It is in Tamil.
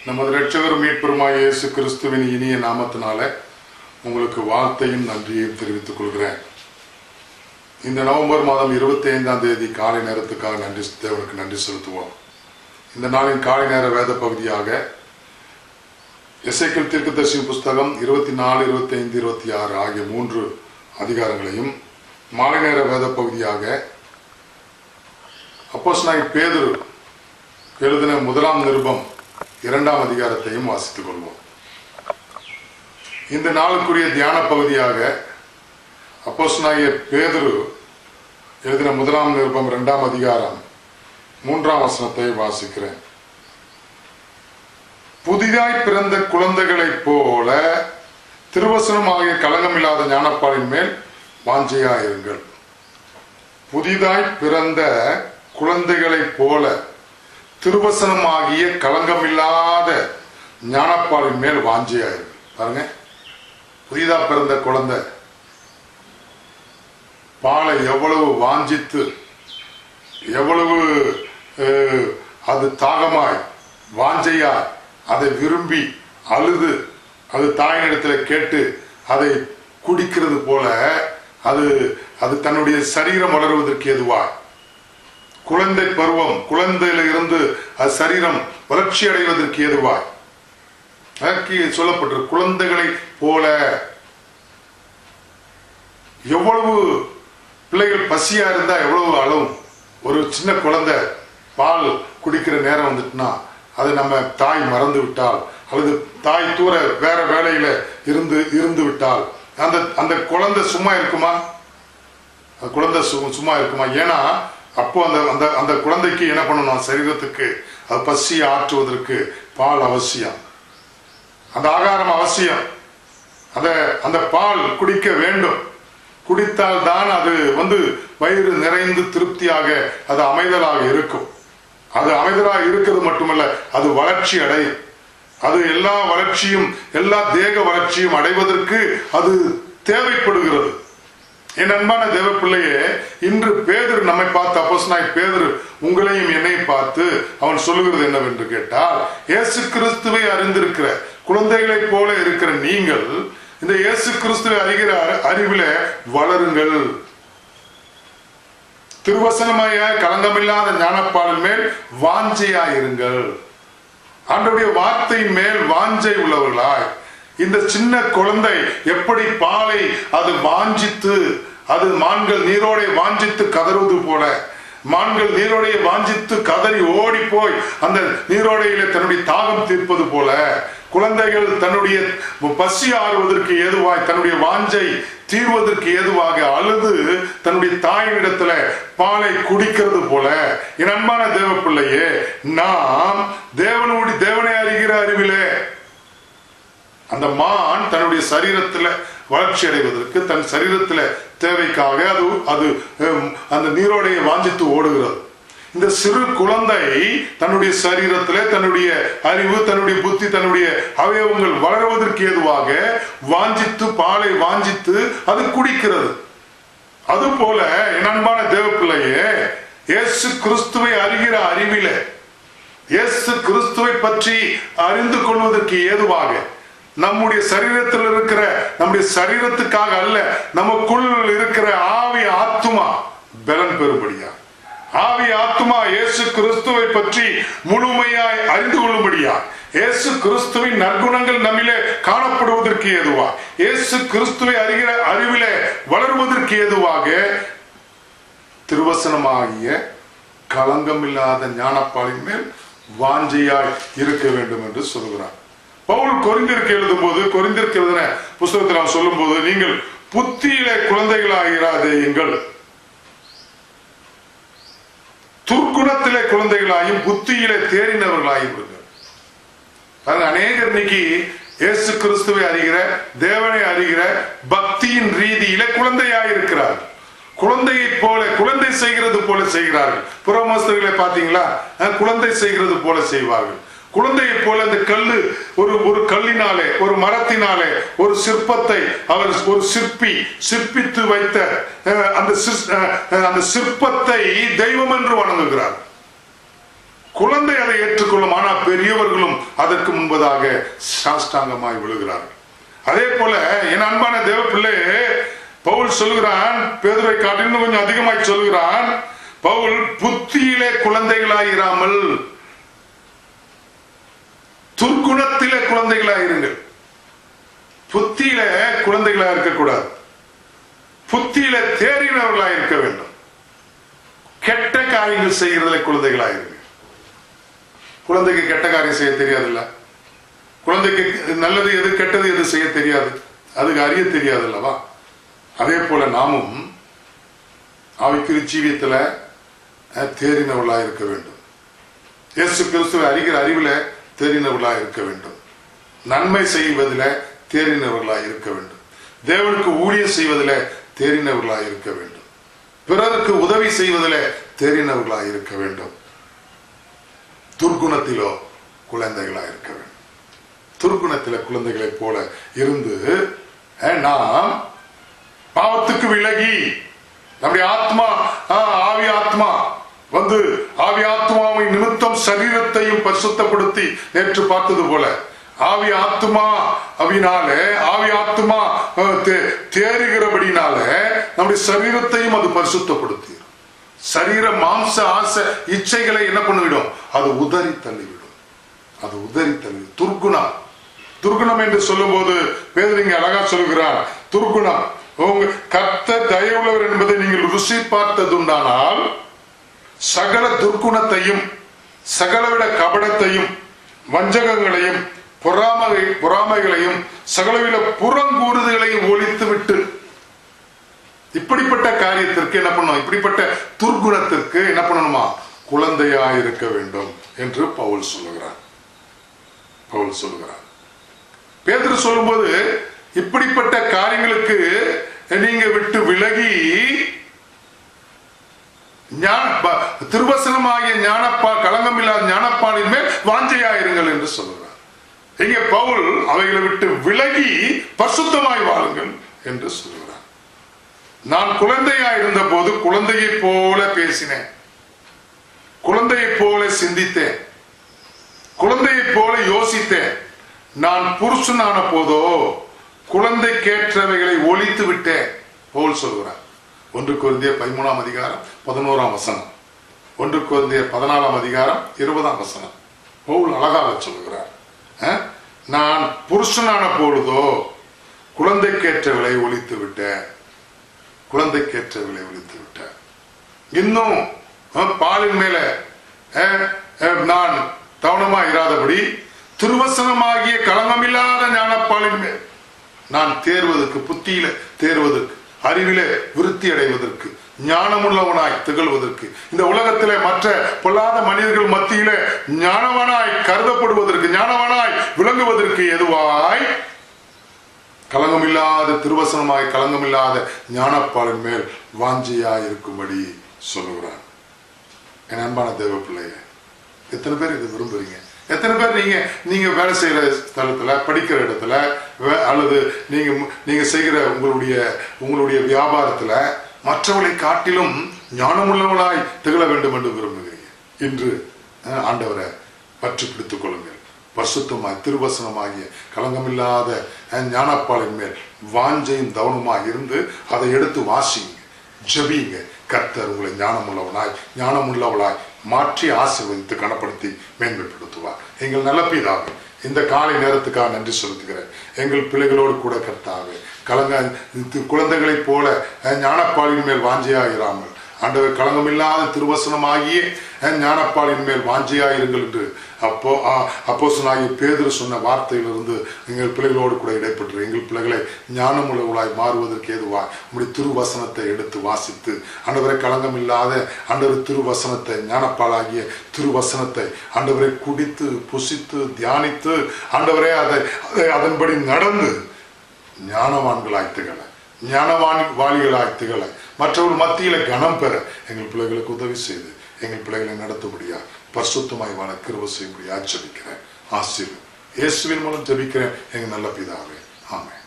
நமது இரட்சகர் மீட்பெருமாய் இயேசு கிறிஸ்துவின் இனிய நாமத்தினால உங்களுக்கு வாழ்த்தையும் நன்றியையும் தெரிவித்துக் கொள்கிறேன். இந்த நவம்பர் மாதம் 25ஆம் தேதி காலை நேரத்துக்காக தேவனுக்கு நன்றி செலுத்துவோம். இந்த நாளின் காலை நேர வேத பகுதியாக எசேக்கியேல் தீர்க்கதரிசியின் புஸ்தகம் 24, 25, 26 ஆகிய 3 அதிகாரங்களையும், மாலை நேர வேத பகுதியாக அப்போஸ்தலனாகிய பேதுரு எழுதின 1ஆம் நிருபம் 2ஆம் அதிகாரத்தையும் வாசித்துக் கொள்வோம். இந்த நாளுக்குரிய தியான பகுதியாக அப்போஸ்தலனாகிய பேதுரு எழுதின 1ஆம் நிருபம் 2ஆம் அதிகாரம் 3ஆம் வசனத்தை வாசிக்கிறேன். புதிதாய் பிறந்த குழந்தைகளைப் போல திருவசனமாகிய களங்கமில்லாத ஞானப்பாலின் மேல் வாஞ்சையாயிருங்கள். புதிதாய் பிறந்த குழந்தைகளைப் போல திருவசனமாகிய களங்கமில்லாத ஞானப்பாலின் மேல் வாஞ்சையாயிருங்கள். பாருங்க, புதிதா பிறந்த குழந்தை பாலை எவ்வளவு வாஞ்சித்து, எவ்வளவு அது தாகமாய் வாஞ்சையாய் அதை விரும்பி அழுது அது தாயினிடத்தில் கேட்டு அதை குடிக்கிறது போல அது தன்னுடைய சரீரம் வளருவதற்கு எதுவாய், குழந்தை பருவம், குழந்தையில இருந்து அது சரீரம் வளர்ச்சி அடைவதற்கு ஏதுவாய் சொல்லப்பட்ட குழந்தைகளை போல. எவ்வளவு பிள்ளைகள் பசியா இருந்தா எவ்வளவு அழும். ஒரு சின்ன குழந்தை பால் குடிக்கிற நேரம் வந்துட்டுனா அதை நம்ம தாய் மறந்து விட்டால், அல்லது தாய் தூர வேற வேலையில இருந்து விட்டால் அந்த குழந்தை சும்மா இருக்குமா? அந்த குழந்தை சும்மா இருக்குமா? ஏன்னா அப்போ அந்த குழந்தைக்கு என்ன பண்ணணும்? சரீரத்துக்கு அது பசியை ஆற்றுவதற்கு பால் அவசியம், அந்த ஆகாரம் அவசியம். அந்த பால் குடிக்க வேண்டும். குடித்தால் தான் அது வயிறு நிறைந்து திருப்தியாக அது அமைதலாக இருக்கும். அது அமைதலாக இருக்கிறது மட்டுமல்ல, அது வளர்ச்சி அடையும். அது எல்லா வளர்ச்சியும், எல்லா தேக வளர்ச்சியும் அடைவதற்கு அது தேவைப்படுகிறது. என் அன்பான தேவ பிள்ளையே, இன்று பேதுரு நம்மை பார்த்து, அப்போஸ்தலனாகிய பேதுரு உங்களையும் என்னையும் பார்த்து அவன் சொல்லுகிறது என்னவென்று கேட்டால், இயேசு கிறிஸ்துவை அறிந்திருக்கிற குழந்தைகளைப் போல இருக்கிற நீங்கள் இந்த இயேசு கிறிஸ்துவை அறிகிற அறிவில வளருங்கள். திருவசனமாய களங்கமில்லாத ஞானப்பாலின் மேல் வாஞ்சையாயிருங்கள். ஆண்டவருடைய வார்த்தையின் மேல் வாஞ்சை உள்ளவர்களாய், இந்த சின்ன குழந்தை எப்படி பாலை அது வாஞ்சித்து, அது மான்கள் நீரோடை வாஞ்சித்து கதறுவது போல, மான்கள் நீரோடைய வாஞ்சித்து கதறி ஓடி போய் அந்த நீரோடையில தன்னுடைய தாகம் தீர்ப்பது போல, குழந்தைகள் தன்னுடைய பசி ஆறுவதற்கு ஏதுவாய், தன்னுடைய வாஞ்சை தீர்வதற்கு ஏதுவாக அழுது தன்னுடைய தாயினிடத்துல பாலை குடிக்கிறது போல, என் அன்பான தேவ பிள்ளையே, நாம் தேவனை அறிகிற அறிவிலே அந்த மான் தன்னுடைய சரீரத்துல வளர்ச்சி அடைவதற்கு, தன் சரீரத்துல தேவைக்காக அது அந்த நீரோடையை வாஞ்சித்து ஓடுகிறது. இந்த சிறு குழந்தை தன்னுடைய சரீரத்துல தன்னுடைய அறிவு, தன்னுடைய புத்தி, தன்னுடைய அவயவங்கள் வளருவதற்கு ஏதுவாக வாஞ்சித்து பாலை வாஞ்சித்து அது குடிக்கிறது. அது போல என் அன்பான தேவ பிள்ளையே, இயேசு கிறிஸ்துவை அறிகிற அறிவிலே, இயேசு கிறிஸ்துவை பற்றி அறிந்து கொள்வதற்கு ஏதுவாக நம்முடைய சரீரத்தில் இருக்கிற, நம்முடைய சரீரத்துக்காக அல்ல, நமக்குள் இருக்கிற ஆவி ஆத்துமா பலன் பெறும்படியா, ஆவி ஆத்துமா இயேசு கிறிஸ்துவை பற்றி முழுமையாய் அறிந்து கொள்ளும்படியா, இயேசு கிறிஸ்துவின் நற்குணங்கள் நம்மிலே காணப்படுவதற்கு ஏதுவா, இயேசு கிறிஸ்துவை அறிகிற அறிவிலே வளர்வதற்கு ஏதுவாக திருவசனமாகிய களங்கமில்லாத ஞானப்பாலின் மேல் வாஞ்சையாய் இருக்க வேண்டும் என்று சொல்கிறார். பவுல் கொரிந்தியருக்கு எழுதும் போது, கொரிந்தியருக்கு எழுதின புத்தகத்தில் அவர் சொல்லும் போது, நீங்கள் புத்தியிலே குழந்தைகளாகிறாதேயுங்கள், துர்க்குணத்திலே குழந்தைகளாயும் புத்தியிலே தேறினவர்களாயும் இருங்கள். அநேகர் இன்னைக்கு இயேசு கிறிஸ்துவை அறிகிற, தேவனை அறிகிற பக்தியின் ரீதியில குழந்தையாயிருக்கிறார்கள். குழந்தையை போல, குழந்தை செய்கிறது போல செய்கிறார்கள். புறமோஸ்தர்களை பார்த்தீங்களா? குழந்தை செய்கிறது போல செய்வார்கள். குழந்தையை போல அந்த கல்லு, ஒரு கல்லினாலே, ஒரு மரத்தினாலே ஒரு சிற்பத்தை அவர் ஒரு சிற்பித்து வைத்த அந்த சிற்பத்தை தெய்வம் என்று வணங்குகிறார். குழந்தை அதை ஏற்றுக்கொள்ளும், ஆனால் பெரியவர்களும் அதற்கு முன்பதாக சாஷ்டாங்கமாய் விழுகிறார்கள். அதே போல என் அன்பான தேவ பிள்ளை பவுல் சொல்கிறான், பேதுரை காட்டிலும் கொஞ்சம் அதிகமாய் சொல்கிறான், பவுல் புத்தியிலே குழந்தைகளாயிராமல் துர்க்குணத்திலே குழந்தைகளாயிருங்கள். புத்தியில குழந்தைகளா இருக்கக்கூடாது, புத்தியில தேறினவர்களாக இருக்க வேண்டும். கெட்ட காரியங்கள் செய்கிறதுல குழந்தைகளாயிருங்க. குழந்தைக்கு கெட்ட காரியம் செய்ய தெரியாதுல்ல, குழந்தைக்கு நல்லது எது கெட்டது எது செய்ய தெரியாது, அதுக்கு அறிய தெரியாது அல்லவா? அதே போல நாமும் ஆவிக்குரிய ஜீவியத்துல தேறினவர்களாக இருக்க வேண்டும். இயேசு கிறிஸ்துவை அறிகிற அறிவுல தேறினவர்களாக இருக்க வேண்டும். நன்மை செய்வதில் தேறினவர்களாக இருக்க வேண்டும். தேவனுக்கு ஊழியம் செய்வதில் தேறினவர்களாக இருக்க வேண்டும். பிறருக்கு உதவி செய்வதில் தேறினவர்களாக இருக்க வேண்டும். துர்குணத்திலோ குழந்தைகளாக இருக்க வேண்டும். துர்குணத்தில குழந்தைகளை போல இருந்து நாம் பாவத்துக்கு விலகி நம்முடைய ஆத்மா ஆவி ஆத்மா வந்து ஆவி ஆத்மாவை நிமித்தம் சரீரத்தையும் பரிசுத்தப்படுத்தி நேற்று பார்த்தது போல ஆவி ஆத்மா அப்படினால ஆவி ஆத்மா தேறுகிறபடினால நம்முடைய சரீரத்தையும் அது பரிசுத்தப்படுத்தி சரீர மாம்ச ஆசை இச்சைகளை என்ன பண்ணிவிடும்? அது உதறி தள்ளிவிடும். அது உதறி தள்ளி துர்குணம். துர்குணம் என்று சொல்லும் போது பேதுரு அழகா சொல்கிறார், துர்குணம் கர்த்தர் தயவுள்ளவர் என்பதை நீங்கள் ருசி பார்த்ததுண்டானால் சகல துர்குணத்தையும் சகலவிட கபடத்தையும் வஞ்சகங்களையும் பொறாமைகளையும் சகலவிட புறங்கூறுதலையும் ஒழித்து விட்டு இப்படிப்பட்ட காரியத்திற்கு என்ன பண்ணணும்? இப்படிப்பட்ட துர்குணத்திற்கு என்ன பண்ணணுமா? குழந்தையா இருக்க வேண்டும் என்று பவுல் சொல்லுகிறார். பேதுரு சொல்லும்போது இப்படிப்பட்ட காரியங்களுக்கு நீங்க விட்டு விலகி திருவசனமாகிய ஞானப்பா களங்கம் இல்லாத ஞானப்பாலின் மேல் வாஞ்சையாயிருங்கள் என்று சொல்லுகிறார். இங்கே பவுல் அவைகளை விட்டு விலகி பரிசுத்தமாய் வாழுங்கள் என்று சொல்லுகிறார். நான் குழந்தையா இருந்த போது குழந்தையை போல பேசினேன், குழந்தையை போல சிந்தித்தேன், குழந்தையை போல யோசித்தேன். நான் புருஷனான போதோ குழந்தைக்கேற்றவைகளை ஒழித்து விட்டேன். பவுல் சொல்கிறார். 1 கொரிந்தியர் 13ஆம் அதிகாரம் 11ஆம் வசனம், 1 கொரிந்தியர் 14ஆம் அதிகாரம் 20ஆம் வசனம். பவுல் அழகாக சொல்கிறார், நான் புருஷனான பொழுதோ குழந்தைக்கேற்றவளை ஒழித்து விட்டேன், குழந்தைக்கேற்றவளை ஒழித்து விட்டேன். இன்னும் பாலின் மேல நான் கவனமா இராதபடி திருவசனமாகிய களங்கமில்லாத ஞானப்பாலின் மேல் நான் தேர்வதற்கு, புத்தியில தேர்வதற்கு, அறிவிலே விருத்தி அடைவதற்கு, ஞானமுள்ளவனாய் திகழ்வதற்கு, இந்த உலகத்திலே மற்ற பொல்லாத மனிதர்கள் மத்தியிலே ஞானவனாய் கருதப்படுவதற்கு, ஞானவனாய் விளங்குவதற்கு எதுவாய் களங்கமில்லாத திருவசனமாய் களங்கமில்லாத ஞானப்பாலின் மேல் வாஞ்சியாய் இருக்கும்படி சொல்லுகிறார். என் அன்பான தேவ பிள்ளைய, எத்தனை பேர் இது விரும்புறீங்க? எத்தனை பேர் நீங்க வேலை செய்யற ஸ்தலத்துல, படிக்கிற இடத்துல, அல்லது நீங்க செய்கிற உங்களுடைய வியாபாரத்துல மற்றவர்களை காட்டிலும் ஞானமுள்ளவளாய் திகழ வேண்டும் என்று விரும்புகிறீங்க? இன்று ஆண்டவரை பற்றி பிடித்துக் கொள்ளுங்கள். பரிசுத்தமாய் திருவசனமாகிய களங்கமில்லாத ஞானப்பாலின் மேல் வாஞ்சையும் கவனமாக இருந்து அதை எடுத்து வாசிங்க, ஜெபிங்க. கர்த்தர் உங்களை ஞானமுள்ளவளாய் மாற்றி ஆசீர்வதித்து கனப்படுத்தி மேன்மைப்படுத்துவார். எங்கள் நல்ல பிதாவே, இந்த காலை நேரத்துக்காக நன்றி செலுத்துகிறேன். எங்கள் பிள்ளைகளோடு கூட கர்த்தாவே குழந்தைகளைப் போல ஞானப்பாலின் மேல் வாஞ்சையாயிராமல் ஆண்டவர் களங்கமில்லாத திருவசனமாகிய ஞானப்பாலின் மேல் வாஞ்சையாயிருங்கள் என்று அப்போஸ்தலனாகிய பேதுரு சொன்ன வார்த்தையிலிருந்து எங்கள் பிள்ளைகளோடு கூட இடைப்பட்டு எங்கள் பிள்ளைகளை ஞானமுள்ளவர்களாய் மாறுவதற்கு ஏதுவாய் உங்களுடைய திருவசனத்தை எடுத்து வாசித்து ஆண்டவரை களங்கமில்லாத ஆண்டவர் திருவசனத்தை, ஞானப்பாலாகிய திருவசனத்தை ஆண்டவரை குடித்து புசித்து தியானித்து ஆண்டவரே அதன்படி நடந்து ஞானவான்களாய் திகழ, ஞானவாளிகளாய் திகழ, மற்றவர்கள் மத்தியில கனம் பெற எங்கள் பிள்ளைகளுக்கு உதவி செய்து எங்கள் பிள்ளைகளை நடத்தும்படியா பரிசுத்தமாய் வாழ கிருபை செய்யும்படியா ஜெபிக்கிறேன். ஆசீர்வாதம் இயேசுவின் மூலம் ஜெபிக்கிறேன் எங்கள் நல்ல பிதாவே, ஆமென்.